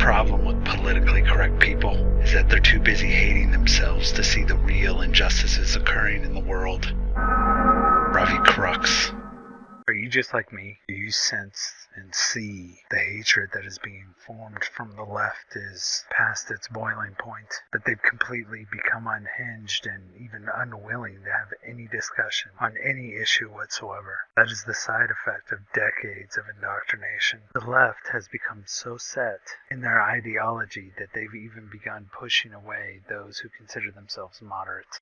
problem with politically correct people is that they're too busy hating themselves to see the real injustices occurring in the world. Ravi Crux. Are you just like me? Do you sense and see the hatred that is being formed from the left is past its boiling point? That they've completely become unhinged and even unwilling to have any discussion on any issue whatsoever. That is the side effect of decades of indoctrination. The left has become so set in their ideology that they've even begun pushing away those who consider themselves moderates.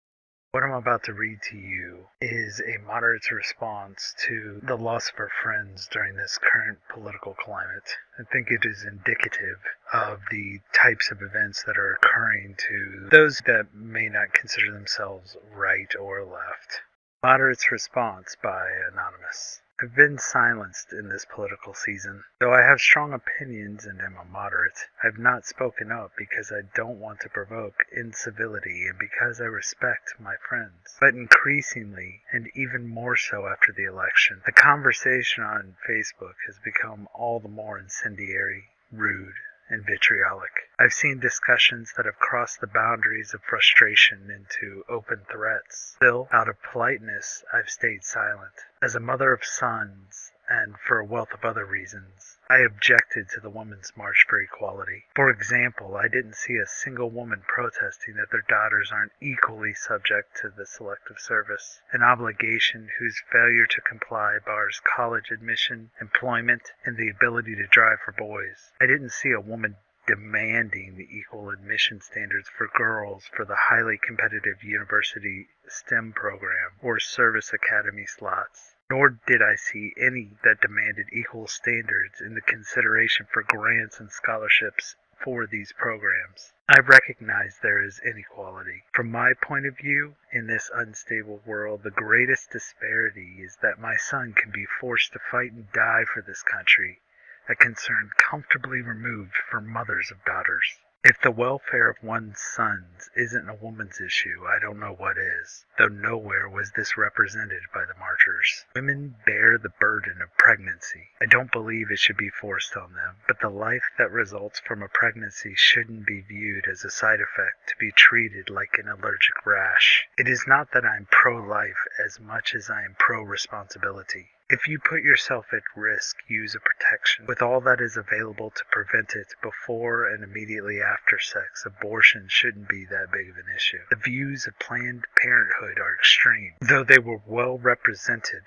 What I'm about to read to you is a moderate's response to the loss of her friends during this current political climate. I think it is indicative of the types of events that are occurring to those that may not consider themselves right or left. Moderate's response by Anonymous. I've been silenced in this political season. Though I have strong opinions and am a moderate, I've not spoken up because I don't want to provoke incivility and because I respect my friends. But increasingly, and even more so after the election, the conversation on Facebook has become all the more incendiary, rude, and vitriolic. I've seen discussions that have crossed the boundaries of frustration into open threats. Still, out of politeness, I've stayed silent. As a mother of sons, and for a wealth of other reasons, I objected to the Women's March for Equality. For example, I didn't see a single woman protesting that their daughters aren't equally subject to the selective service, an obligation whose failure to comply bars college admission, employment, and the ability to drive for boys. I didn't see a woman demanding the equal admission standards for girls for the highly competitive university STEM program or service academy slots. Nor did I see any that demanded equal standards in the consideration for grants and scholarships for these programs. I recognize there is inequality. From my point of view, in this unstable world, the greatest disparity is that my son can be forced to fight and die for this country, a concern comfortably removed for mothers of daughters. If the welfare of one's sons isn't a woman's issue, I don't know what is, though nowhere was this represented by the marchers. Women bear the burden of pregnancy. I don't believe it should be forced on them, but the life that results from a pregnancy shouldn't be viewed as a side effect to be treated like an allergic rash. It is not that I'm pro-life as much as I am pro-responsibility. If you put yourself at risk, use a protection. With all that is available to prevent it before and immediately after sex, abortion shouldn't be that big of an issue. The views of Planned Parenthood are extreme. Though they were well represented,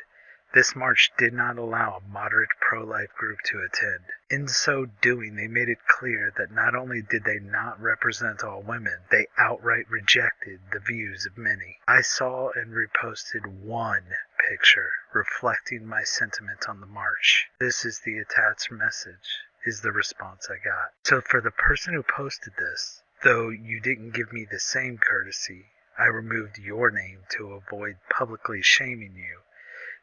this march did not allow a moderate pro-life group to attend. In so doing, they made it clear that not only did they not represent all women, they outright rejected the views of many. I saw and reposted one picture reflecting my sentiment on the march. This is the attached message, is the response I got. So for the person who posted this, though you didn't give me the same courtesy, I removed your name to avoid publicly shaming you.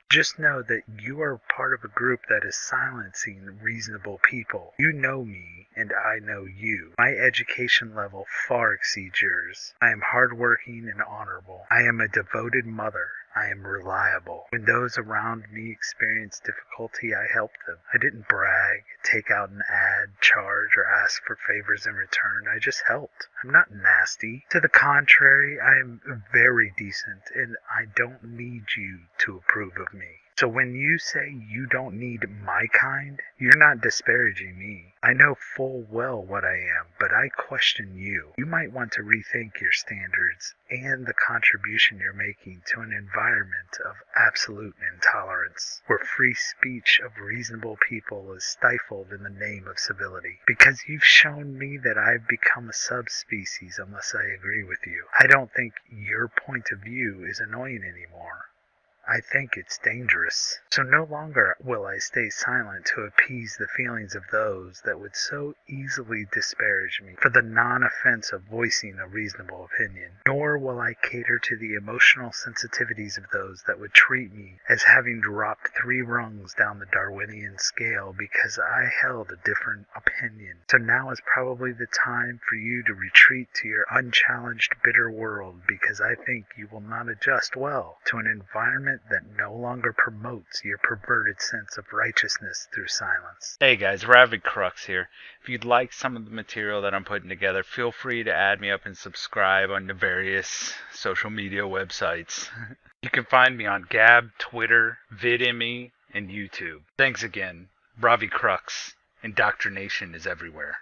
Just know that you are part of a group that is silencing reasonable people. You know me, and I know you. My education level far exceeds yours. I am hardworking and honorable. I am a devoted mother. I am reliable. When those around me experienced difficulty, I helped them. I didn't brag, take out an ad, charge, or ask for favors in return. I just helped. I'm not nasty. To the contrary, I am very decent, and I don't need you to approve of me. So when you say you don't need my kind, you're not disparaging me. I know full well what I am, but I question you. You might want to rethink your standards and the contribution you're making to an environment of absolute intolerance, where free speech of reasonable people is stifled in the name of civility. Because you've shown me that I've become a subspecies unless I agree with you. I don't think your point of view is annoying anymore. I think it's dangerous. So no longer will I stay silent to appease the feelings of those that would so easily disparage me for the non-offense of voicing a reasonable opinion. Nor will I cater to the emotional sensitivities of those that would treat me as having dropped 3 rungs down the Darwinian scale because I held a different opinion. So now is probably the time for you to retreat to your unchallenged bitter world, because I think you will not adjust well to an environment movement that no longer promotes your perverted sense of righteousness through silence. Hey guys, Ravi Crux here. If you'd like some of the material that I'm putting together, feel free to add me up and subscribe on the various social media websites. You can find me on Gab, Twitter, VidMe, and YouTube. Thanks again. Ravi Crux. Indoctrination is everywhere.